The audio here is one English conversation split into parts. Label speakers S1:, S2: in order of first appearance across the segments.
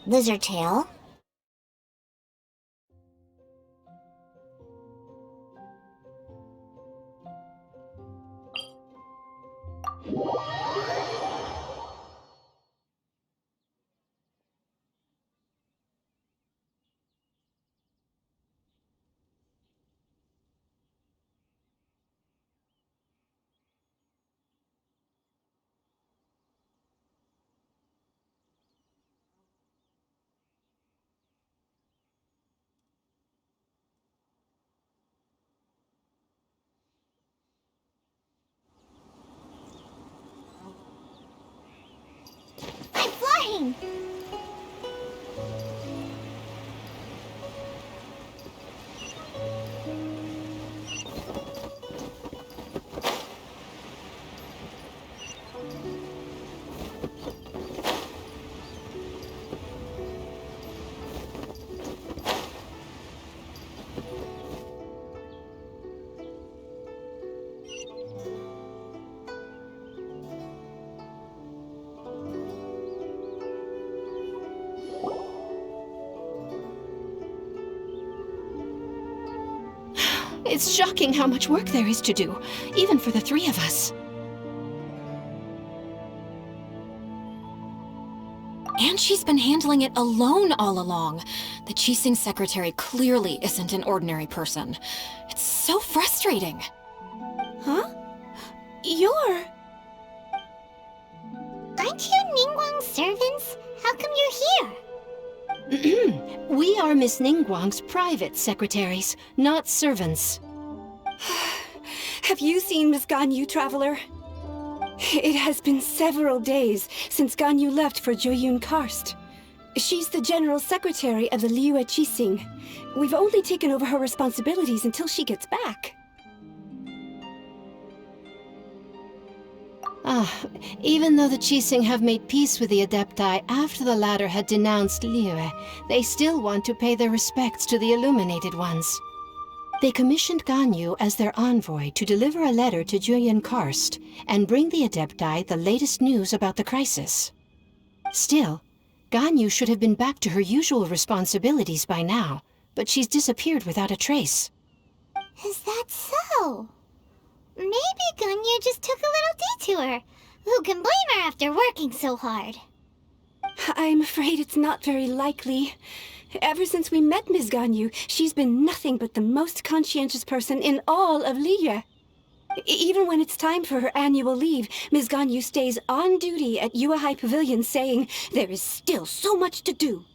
S1: Lizard tail? I'm flying!
S2: It's shocking how much work there is to do, even for the three of us. And she's been handling it alone all along. The Qixing secretary clearly isn't an ordinary person. It's so frustrating. Huh? You're...
S1: Aren't you Ningguang's servants? How come you're here?
S2: We are Miss Ningguang's private secretaries, not servants.
S3: Have you seen Miss Ganyu, Traveler? It has been several days since Ganyu left for Joyun Karst. She's the general secretary of the Liyue Qixing. We've only taken over her responsibilities until she gets back.
S2: Even though the Qixing have made peace with the Adepti after the latter had denounced Liyue, they still want to pay their respects to the Illuminated Ones. They commissioned Ganyu as their envoy to deliver a letter to Joyun Karst and bring the Adepti the latest news about the crisis. Still, Ganyu should have been back to her usual responsibilities by now, but she's disappeared without a trace.
S1: Is that so? Maybe Ganyu just took a little detour. Who can blame her after working so hard?
S3: I'm afraid it's not very likely. Ever since we met Ms. Ganyu, she's been nothing but the most conscientious person in all of Liyue. Even when it's time for her annual leave, Ms. Ganyu stays on duty at Yuehai Pavilion saying there is still so much to do.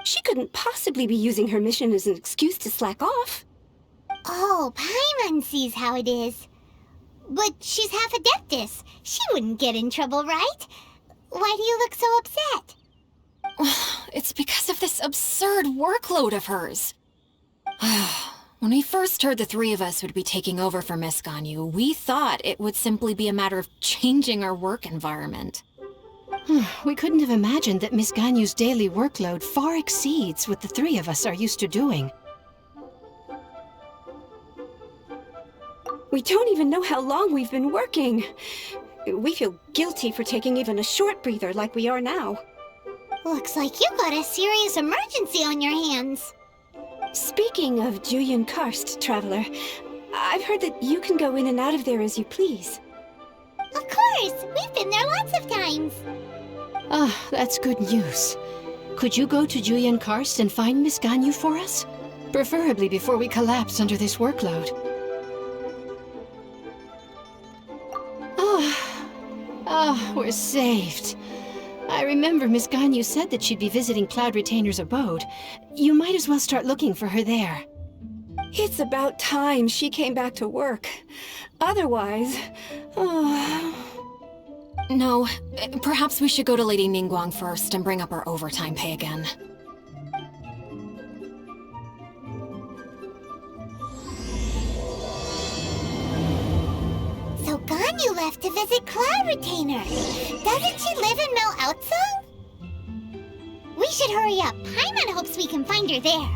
S3: She couldn't possibly be using her mission as an excuse to slack off.
S1: Oh, Paimon sees how it is. But she's half Adeptus. She wouldn't get in trouble, right? Why do you look so upset?
S2: It's because of this absurd workload of hers. When we first heard the three of us would be taking over for Miss Ganyu, we thought it would simply be a matter of changing our work environment. We couldn't have imagined that Miss Ganyu's daily workload far exceeds what the three of us are used to doing.
S3: We don't even know how long we've been working. We feel guilty for taking even a short breather like we are now.
S1: Looks like you got a serious emergency on your hands.
S3: Speaking of Joyun Karst, Traveler, I've heard that you can go in and out of there as you please.
S1: Of course! We've been there lots of times.
S2: That's good news. Could you go to Joyun Karst and find Miss Ganyu for us? Preferably before we collapse under this workload. We're saved. I remember Miss Ganyu said that she'd be visiting Cloud Retainer's abode. You might as well start looking for her there.
S3: It's about time she came back to work. Otherwise...
S2: No, perhaps we should go to Lady Ningguang first and bring up our overtime pay again.
S1: So Ganyu left to visit Cloud Retainer. Doesn't she live in Mel Outsung? We should hurry up. Paimon hopes we can find her there.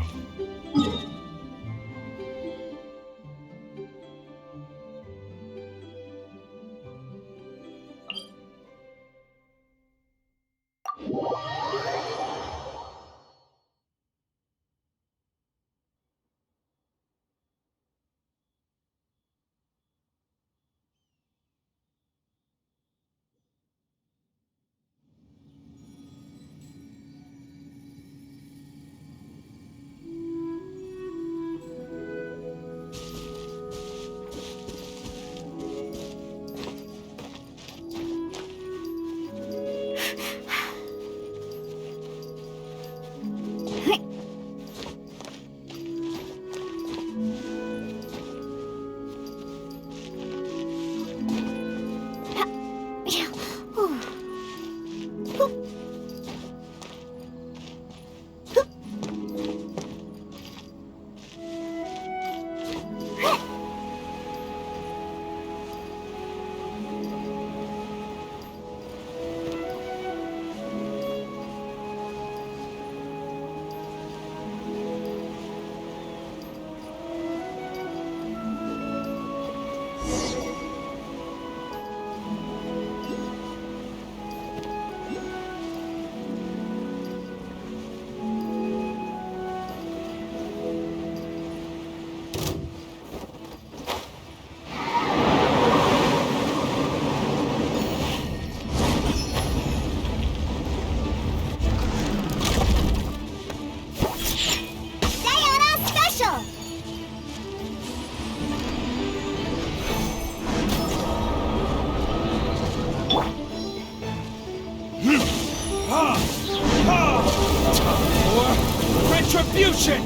S4: Retribution!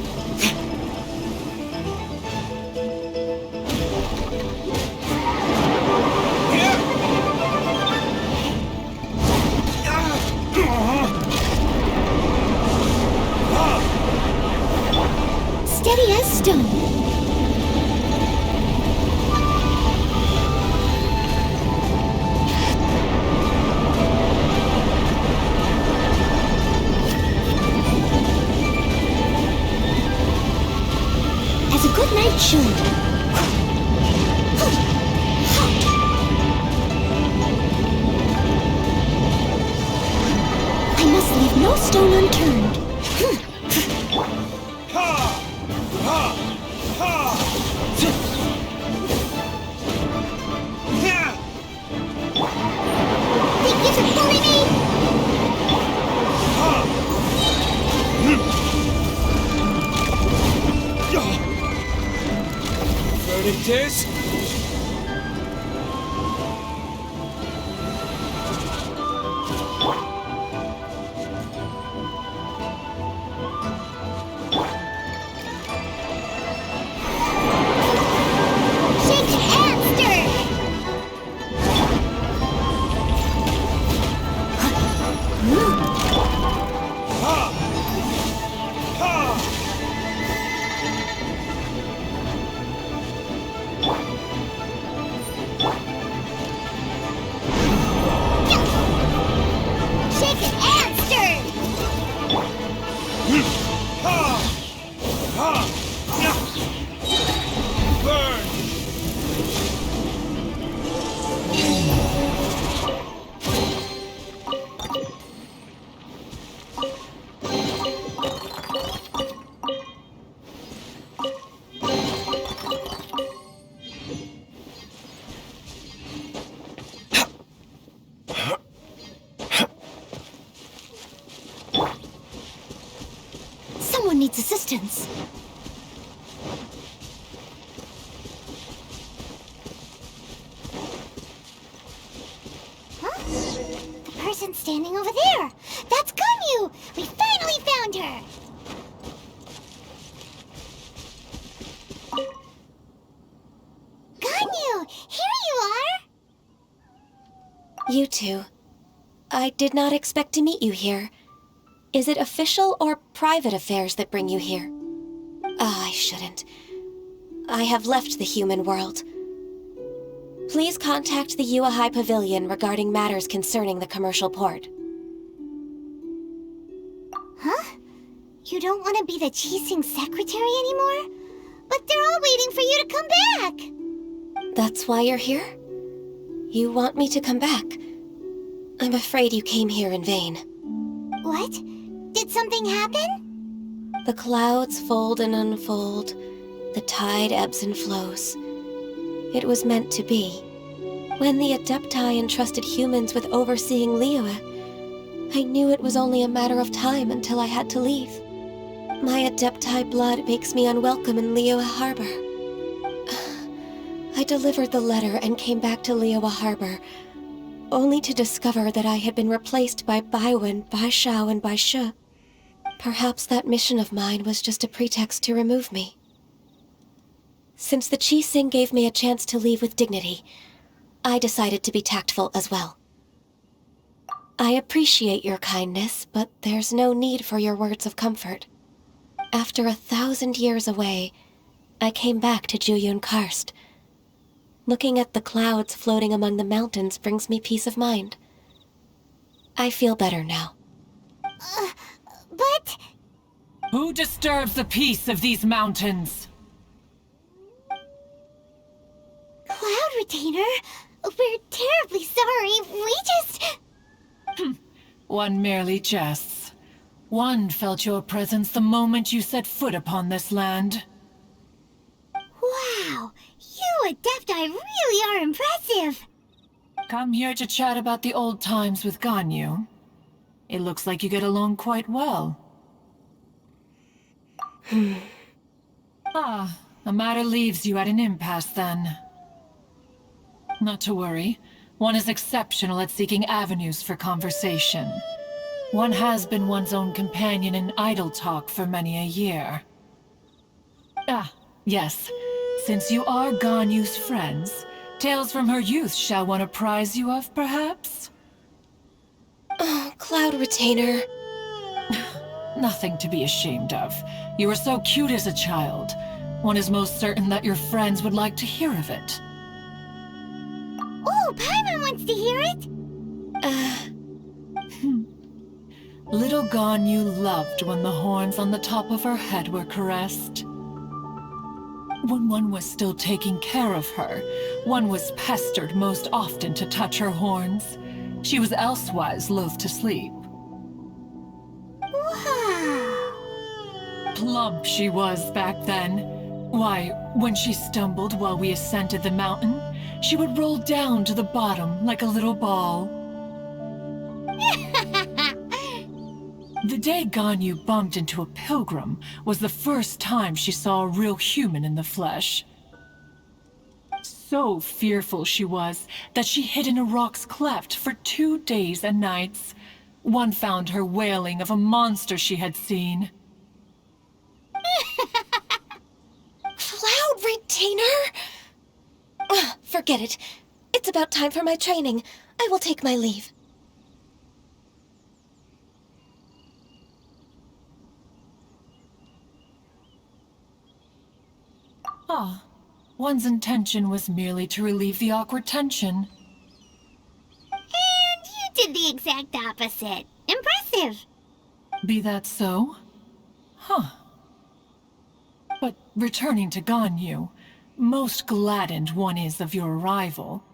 S1: Steady as stone. As a good night should. I must leave no stone unturned. Think you can bully me?
S4: Verdict is...
S1: Shake and stir! Shake it and stir!
S4: Burn!
S1: Someone needs assistance. Huh? The person standing over there! That's Ganyu! We finally found her! Ganyu! Here you are!
S5: You two. I did not expect to meet you here. Is it official or private affairs that bring you here? I shouldn't. I have left the human world. Please contact the Yuehai Pavilion regarding matters concerning the commercial port.
S1: Huh? You don't want to be the Qixing secretary anymore? But they're all waiting for you to come back!
S5: That's why you're here? You want me to come back? I'm afraid you came here in vain.
S1: What? Did something happen?
S5: The clouds fold and unfold. The tide ebbs and flows. It was meant to be. When the Adepti entrusted humans with overseeing Liyue, I knew it was only a matter of time until I had to leave. My Adepti blood makes me unwelcome in Liyue Harbor. I delivered the letter and came back to Liyue Harbor, only to discover that I had been replaced by Baiwen, Baishao, and Baishe. Perhaps that mission of mine was just a pretext to remove me. Since the Qixing gave me a chance to leave with dignity, I decided to be tactful as well. I appreciate your kindness, but there's no need for your words of comfort. After 1,000 years away, I came back to Jueyun Karst. Looking at the clouds floating among the mountains brings me peace of mind. I feel better now.
S1: But...
S6: Who disturbs the peace of these mountains?
S1: Cloud Retainer, we're terribly sorry. We just...
S6: One merely jests. One felt your presence the moment you set foot upon this land.
S1: Wow, you Adepti really are impressive.
S6: Come here to chat about the old times with Ganyu. It looks like you get along quite well. The matter leaves you at an impasse then. Not to worry. One is exceptional at seeking avenues for conversation. One has been one's own companion in idle talk for many a year. Yes. Since you are Ganyu's friends, tales from her youth shall one apprise you of, perhaps?
S5: Oh, Cloud Retainer.
S6: Nothing to be ashamed of. You were so cute as a child. One is most certain that your friends would like to hear of it.
S1: Oh, Paimon wants to hear it.
S6: Little Ganyu loved when the horns on the top of her head were caressed. When one was still taking care of her, one was pestered most often to touch her horns. She was elsewise loath to sleep.
S1: Wow.
S6: Plump she was back then. Why, when she stumbled while we ascended the mountain, she would roll down to the bottom like a little ball. The day Ganyu bumped into a pilgrim was the first time she saw a real human in the flesh. So fearful she was that she hid in a rock's cleft for 2 days and nights. One found her wailing of a monster she had seen.
S5: Cloud Retainer? Forget it. It's about time for my training. I will take my leave.
S6: One's intention was merely to relieve the awkward tension.
S1: And you did the exact opposite. Impressive.
S6: Be that so? But returning to Ganyu, most gladdened one is of your arrival.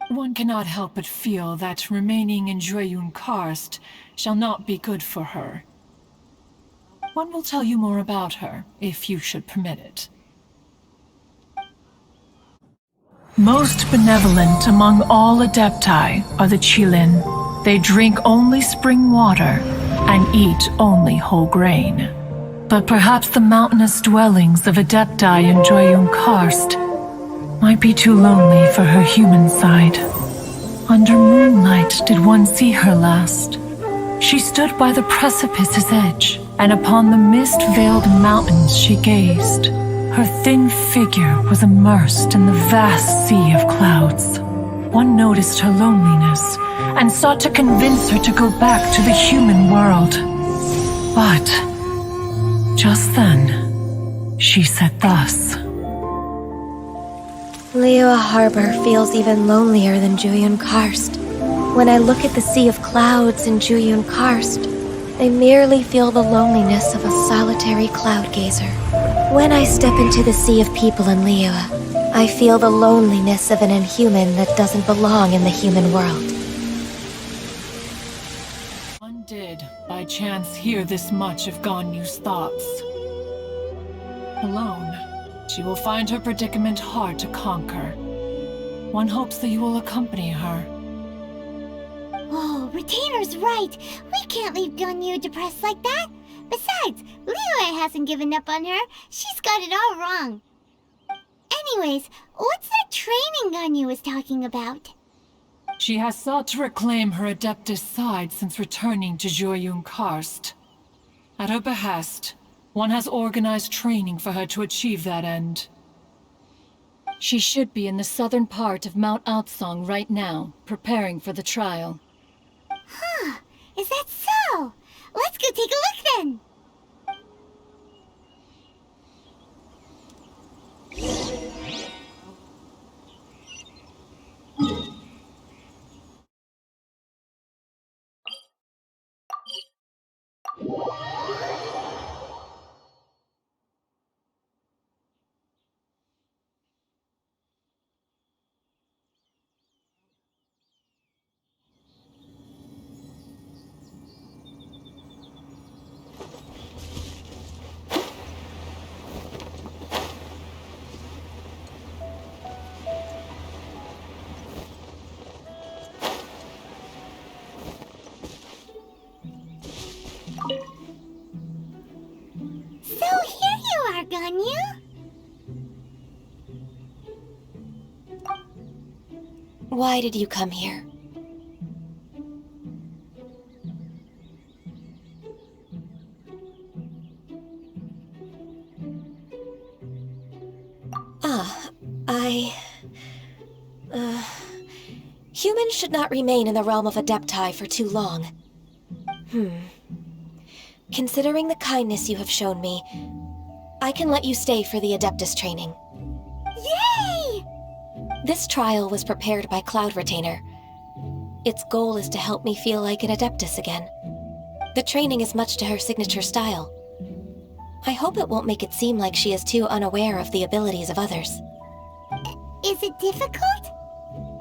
S6: One cannot help but feel that remaining in Jueyun Karst shall not be good for her. One will tell you more about her, if you should permit it. Most benevolent among all Adepti are the Qilin. They drink only spring water and eat only whole grain. But perhaps the mountainous dwellings of Adepti in Jueyun Karst might be too lonely for her human side. Under moonlight did one see her last. She stood by the precipice's edge, and upon the mist-veiled mountains she gazed. Her thin figure was immersed in the vast sea of clouds. One noticed her loneliness and sought to convince her to go back to the human world. But just then, she said thus.
S5: Liyue Harbor feels even lonelier than Jueyun Karst. When I look at the sea of clouds in Jueyun Karst, I merely feel the loneliness of a solitary cloud gazer. When I step into the sea of people in Liyue, I feel the loneliness of an inhuman that doesn't belong in the human world.
S6: One did, by chance, hear this much of Ganyu's thoughts. Alone, she will find her predicament hard to conquer. One hopes that you will accompany her.
S1: Oh, Retainer's right. We can't leave Ganyu depressed like that. Besides, Liyue hasn't given up on her. She's got it all wrong. Anyways, what's that training Ganyu was talking about?
S6: She has sought to reclaim her Adeptus side since returning to Jueyun Karst. At her behest, one has organized training for her to achieve that end.
S2: She should be in the southern part of Mount Altsong right now, preparing for the trial.
S5: Why did you come here? Humans should not remain in the realm of Adepti for too long. Considering the kindness you have shown me, I can let you stay for the Adeptus training.
S1: Yay!
S5: This trial was prepared by Cloud Retainer. Its goal is to help me feel like an Adeptus again. The training is much to her signature style. I hope it won't make it seem like she is too unaware of the abilities of others.
S1: Is it difficult?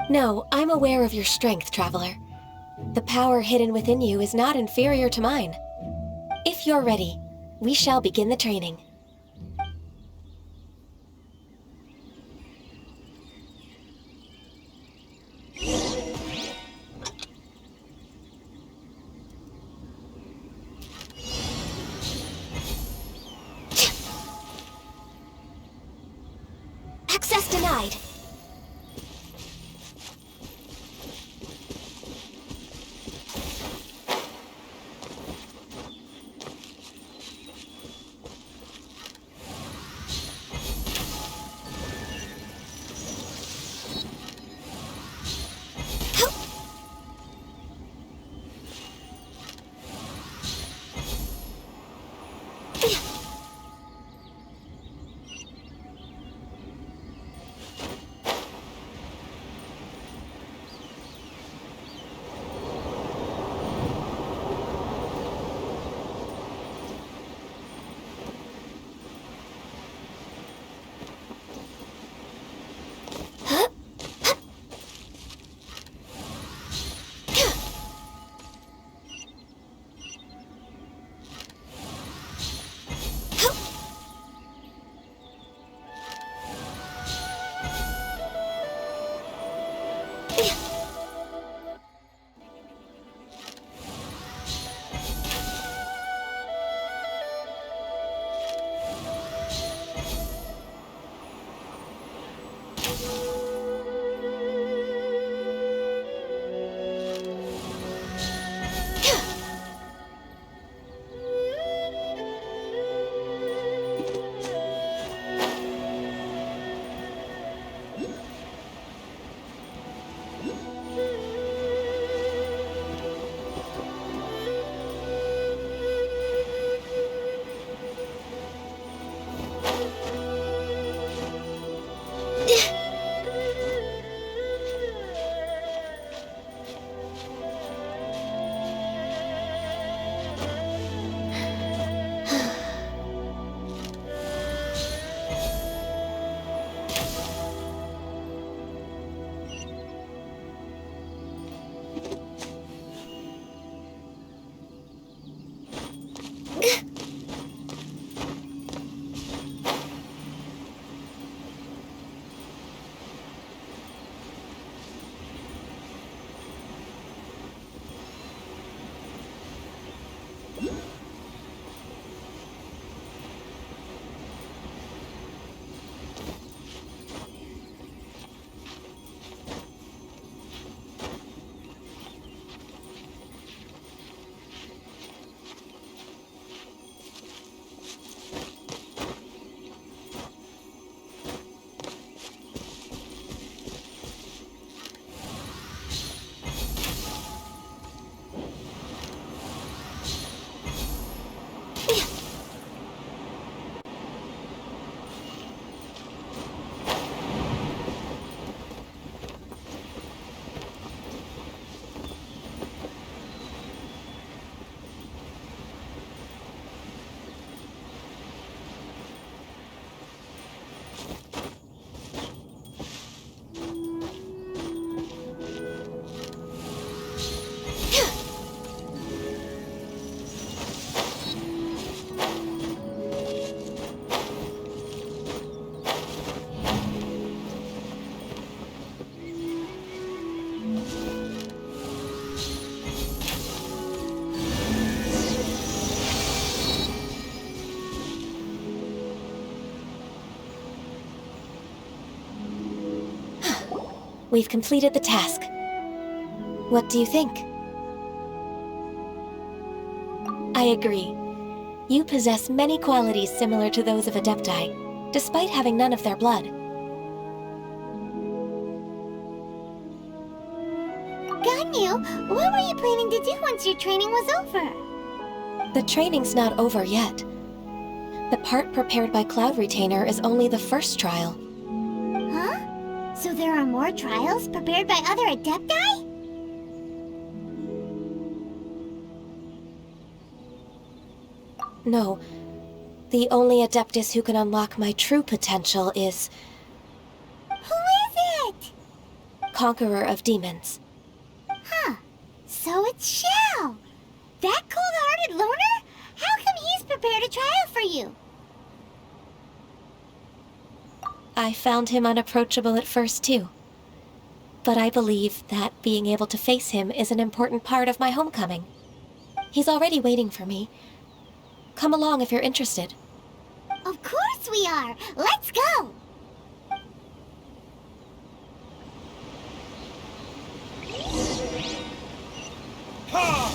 S5: No, I'm aware of your strength, Traveler. The power hidden within you is not inferior to mine. If you're ready, we shall begin the training. Access denied. We've completed the task. What do you think? I agree. You possess many qualities similar to those of Adepti, despite having none of their blood.
S1: Ganyu, what were you planning to do once your training was over?
S5: The training's not over yet. The part prepared by Cloud Retainer is only the first trial.
S1: Huh? So there are more trials prepared by other Adepti?
S5: No. The only Adeptus who can unlock my true potential is...
S1: Who is it?
S5: Conqueror of Demons.
S1: Huh. So it's Shao. That cold-hearted loner? How come he's prepared a trial for you?
S5: I found him unapproachable at first, too. But I believe that being able to face him is an important part of my homecoming. He's already waiting for me. Come along if you're interested.
S1: Of course we are! Let's go!
S4: Ha!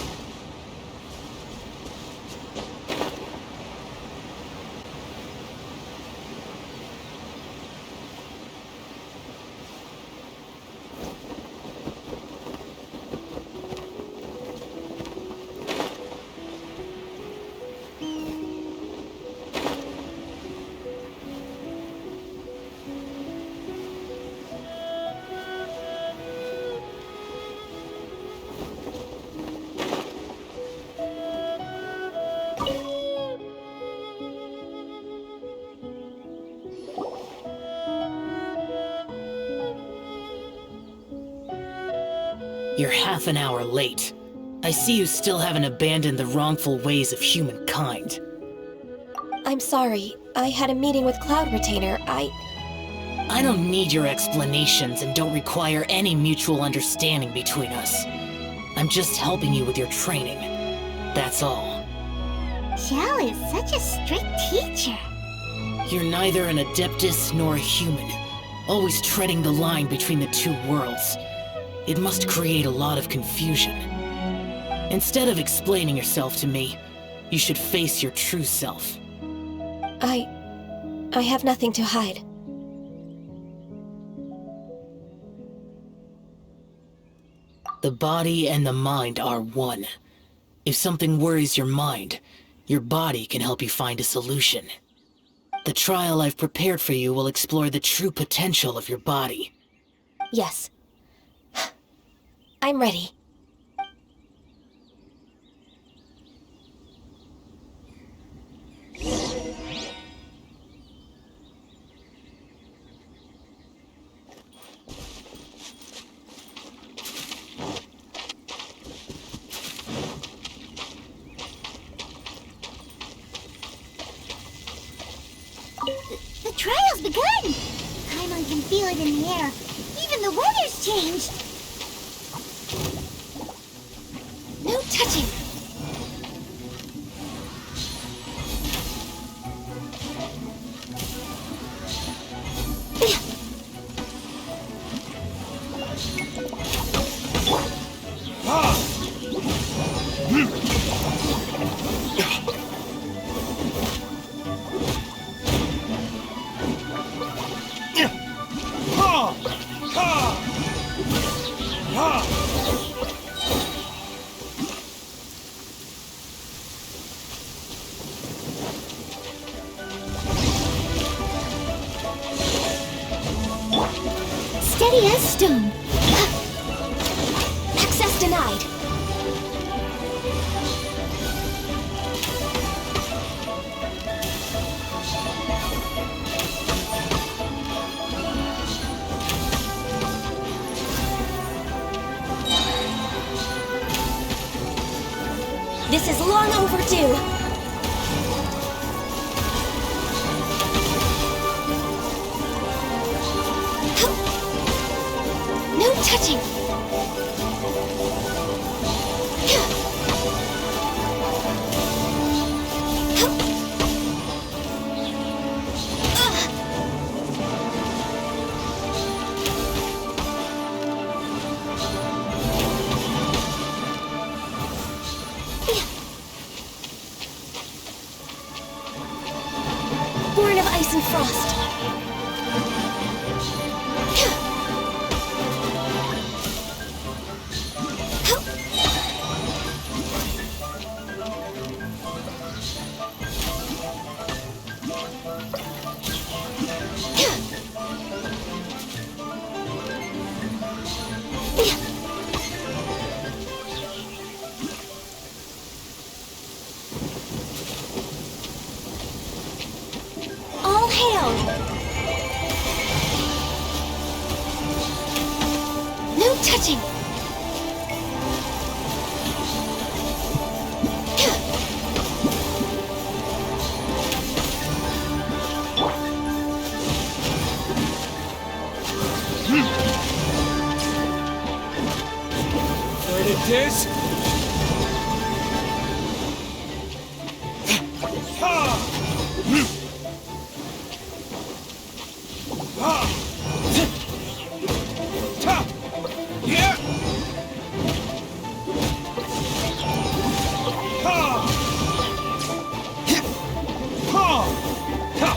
S7: You're half an hour late. I see you still haven't abandoned the wrongful ways of humankind.
S5: I'm sorry. I had a meeting with Cloud Retainer. I
S7: don't need your explanations and don't require any mutual understanding between us. I'm just helping you with your training. That's all.
S1: Shao is such a strict teacher.
S7: You're neither an Adeptus nor a human, always treading the line between the two worlds. It must create a lot of confusion. Instead of explaining yourself to me, you should face your true self.
S5: I have nothing to hide.
S7: The body and the mind are one. If something worries your mind, your body can help you find a solution. The trial I've prepared for you will explore the true potential of your body.
S5: Yes. I'm ready.
S1: The trial's begun! Paimon can feel it in the air. Even the weather's changed. No touching! Steady as stone. Access denied.
S5: This is long overdue.
S1: No touching!
S5: Born of ice and frost. All hail! No touching!
S4: Where it is? Ha! Ha! Ta! Yeah! Ha! Ha! Ta!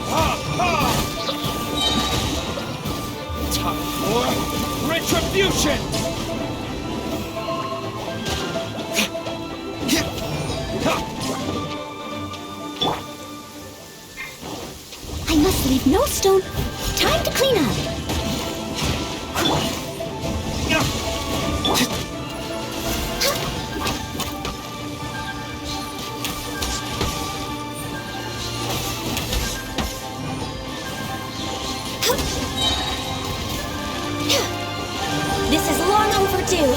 S4: Ha! Ha! Time for retribution!
S1: I must leave no stone. Time to clean up.
S5: This is long overdue.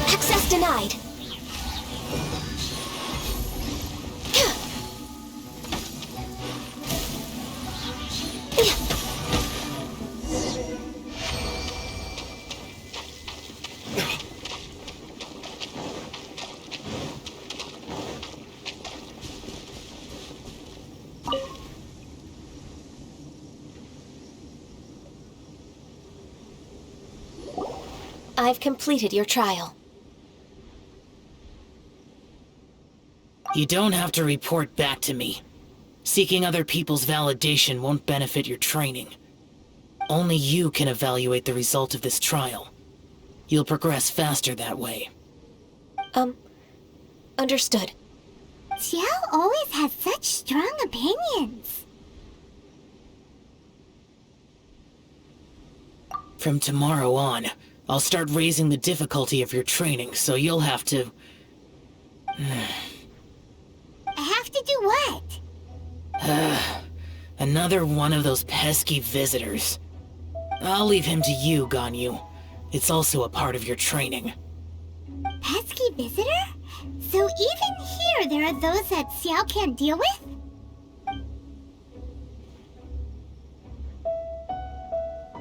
S5: Access denied. I've completed your trial.
S7: You don't have to report back to me. Seeking other people's validation won't benefit your training. Only you can evaluate the result of this trial. You'll progress faster that way.
S5: Understood.
S1: Xiao always has such strong opinions.
S7: From tomorrow on, I'll start raising the difficulty of your training, so you'll have to...
S1: I have to do what?
S7: Another one of those pesky visitors. I'll leave him to you, Ganyu. It's also a part of your training.
S1: Pesky visitor? So even here there are those that Xiao can't deal with?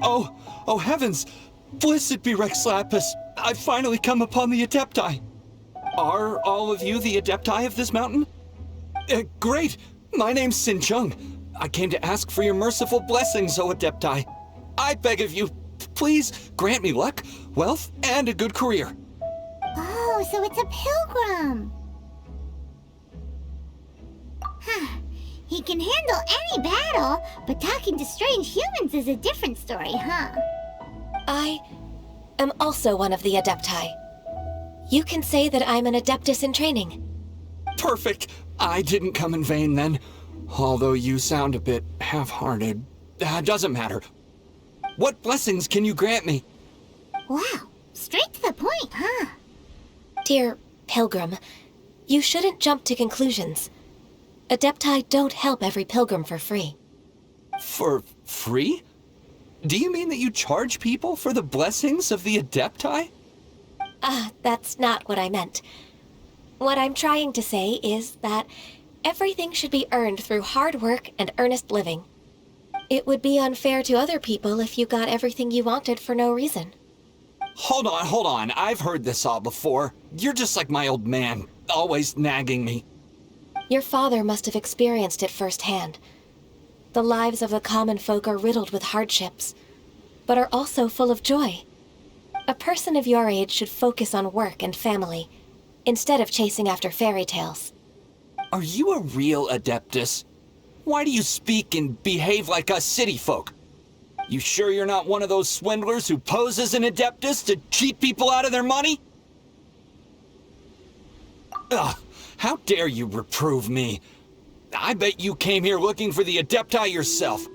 S8: Oh heavens! Blessed be Rex Lapis! I've finally come upon the Adepti! Are all of you the Adepti of this mountain? Great! My name's Xincheng. I came to ask for your merciful blessings, O Adepti. I beg of you, please grant me luck, wealth, and a good career.
S1: Oh, so it's a pilgrim. Huh. He can handle any battle, but talking to strange humans is a different story, huh?
S5: I am also one of the Adepti. You can say that I'm an Adeptus in training.
S8: Perfect! I didn't come in vain then. Although you sound a bit half-hearted. Doesn't matter. What blessings can you grant me?
S1: Wow, straight to the point, huh?
S5: Dear Pilgrim, you shouldn't jump to conclusions. Adepti don't help every pilgrim for free.
S8: For free? Do you mean that you charge people for the blessings of the Adepti?
S5: That's not what I meant. What I'm trying to say is that everything should be earned through hard work and earnest living. It would be unfair to other people if you got everything you wanted for no reason.
S8: Hold on. I've heard this all before. You're just like my old man, always nagging me.
S5: Your father must have experienced it firsthand. The lives of the common folk are riddled with hardships, but are also full of joy. A person of your age should focus on work and family, instead of chasing after fairy tales.
S8: Are you a real Adeptus? Why do you speak and behave like us city folk? You sure you're not one of those swindlers who pose as an Adeptus to cheat people out of their money? Ugh, how dare you reprove me? I bet you came here looking for the Adepti yourself.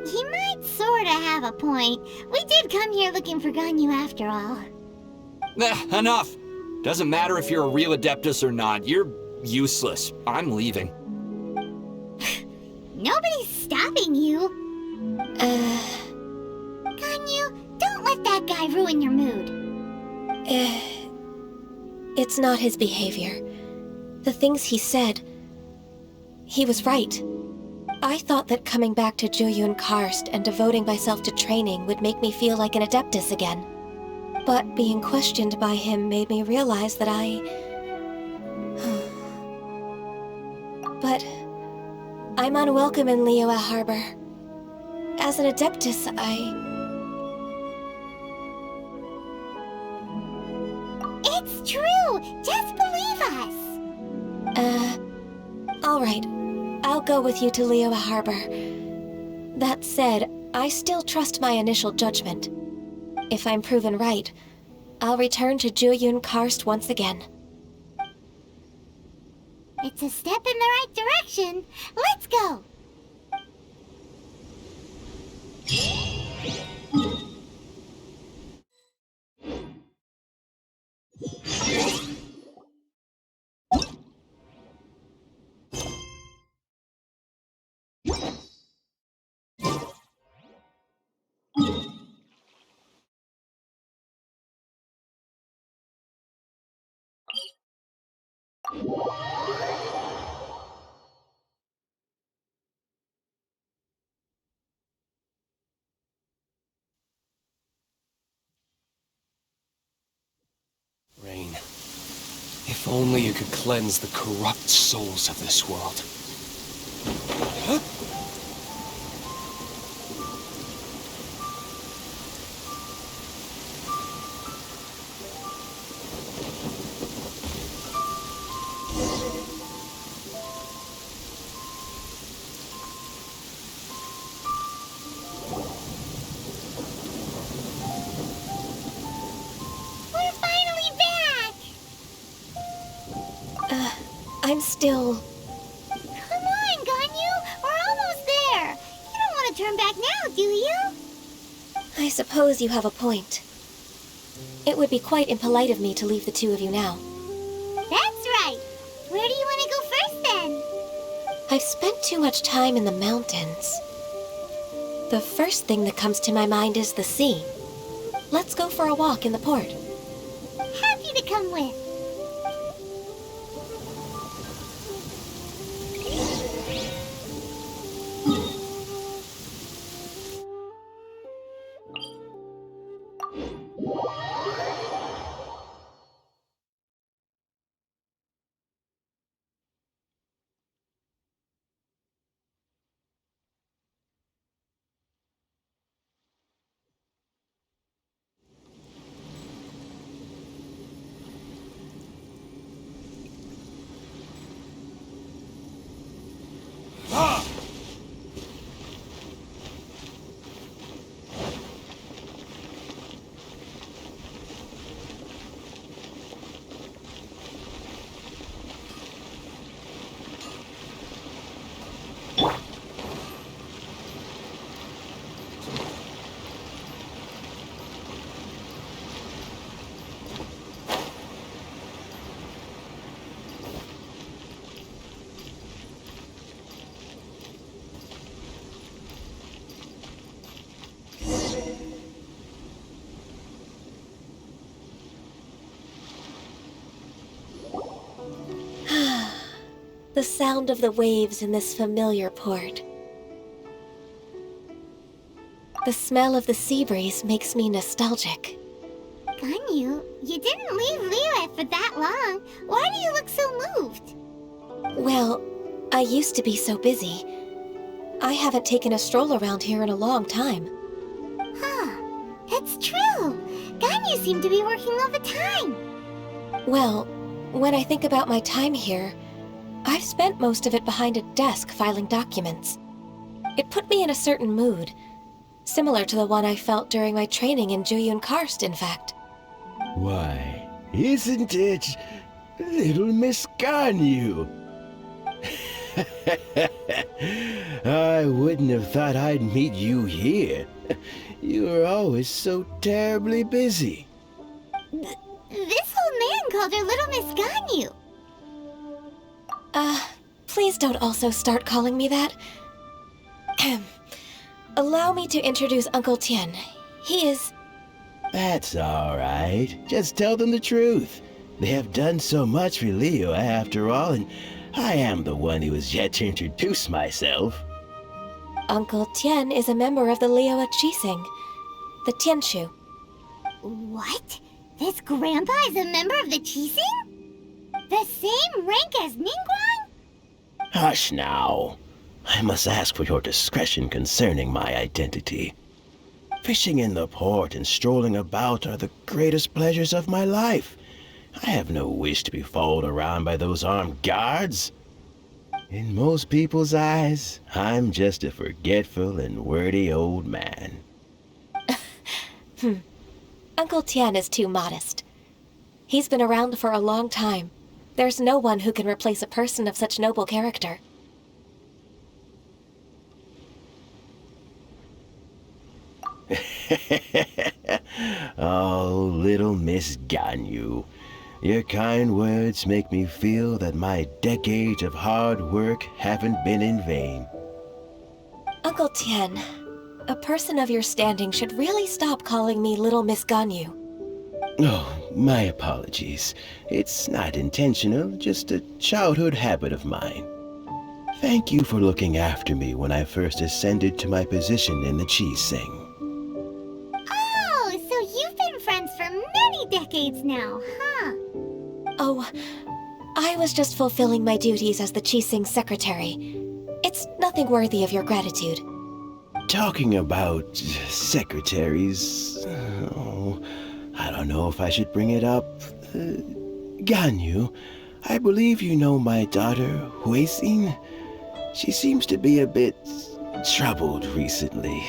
S1: He might sorta have a point. We did come here looking for Ganyu after all.
S8: Enough! Doesn't matter if you're a real Adeptus or not. You're useless. I'm leaving.
S1: Nobody's stopping you. Ganyu, don't let that guy ruin your mood.
S5: It's not his behavior. The things he said... He was right. I thought that coming back to Jueyun Karst and devoting myself to training would make me feel like an Adeptus again. But being questioned by him made me realize that But I'm unwelcome in Liyue Harbor. As an Adeptus,
S1: It's true! Just believe us!
S5: All right. I'll go with you to Liyue Harbor. That said, I still trust my initial judgment. If I'm proven right, I'll return to Jueyun Karst once again.
S1: It's a step in the right direction. Let's go!
S9: Rain, if only you could cleanse the corrupt souls of this world. Huh?
S5: I'm still...
S1: Come on, Ganyu! We're almost there! You don't want to turn back now, do you?
S5: I suppose you have a point. It would be quite impolite of me to leave the two of you now.
S1: That's right! Where do you want to go first, then?
S5: I've spent too much time in the mountains. The first thing that comes to my mind is the sea. Let's go for a walk in the port.
S1: Happy to come with.
S5: The sound of the waves in this familiar port. The smell of the sea breeze makes me nostalgic.
S1: Ganyu, you didn't leave Liyue for that long. Why do you look so moved?
S5: Well, I used to be so busy. I haven't taken a stroll around here in a long time.
S1: Huh, it's true. Ganyu seemed to be working all the time.
S5: Well, when I think about my time here, I've spent most of it behind a desk filing documents. It put me in a certain mood, similar to the one I felt during my training in Juyun Karst, in fact.
S10: Why, isn't it little Miss Ganyu? I wouldn't have thought I'd meet you here. You were always so terribly busy.
S1: This old man called her Little Miss Ganyu.
S5: Please don't also start calling me that. Allow me to introduce Uncle Tien. He is...
S10: That's all right. Just tell them the truth. They have done so much for Liyue after all, and I am the one who has yet to introduce myself.
S5: Uncle Tien is a member of the Liyue Qixing, the Tianshu.
S1: What? This grandpa is a member of the Qixing? The same rank as Ningguang?
S10: Hush now. I must ask for your discretion concerning my identity. Fishing in the port and strolling about are the greatest pleasures of my life. I have no wish to be followed around by those armed guards. In most people's eyes, I'm just a forgetful and wordy old man.
S5: Uncle Tien is too modest. He's been around for a long time. There's no one who can replace a person of such noble character.
S10: Oh, little Miss Ganyu. Your kind words make me feel that my decades of hard work haven't been in vain.
S5: Uncle Tien, a person of your standing should really stop calling me Little Miss Ganyu.
S10: Oh, my apologies. It's not intentional, just a childhood habit of mine. Thank you for looking after me when I first ascended to my position in the Qixing.
S1: Oh, so you've been friends for many decades now, huh?
S5: Oh, I was just fulfilling my duties as the Qixing secretary. It's nothing worthy of your gratitude.
S10: Talking about secretaries... Oh, I don't know if I should bring it up. Ganyu, I believe you know my daughter, Huixin. She seems to be a bit troubled recently.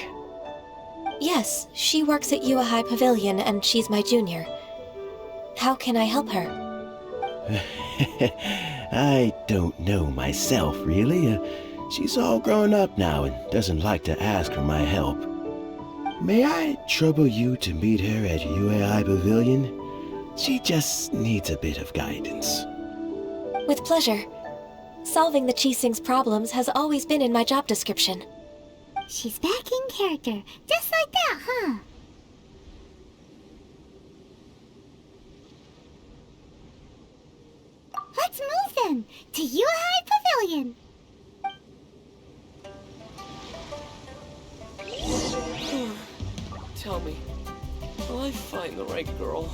S5: Yes, she works at Yue High Pavilion and she's my junior. How can I help her?
S10: I don't know myself, really. She's all grown up now and doesn't like to ask for my help. May I trouble you to meet her at Yue High Pavilion? She just needs a bit of guidance.
S5: With pleasure. Solving the Qixing's problems has always been in my job description.
S1: She's back in character, just like that, huh? Let's move then, to Yue High Pavilion.
S9: Tell me, will I find the right girl?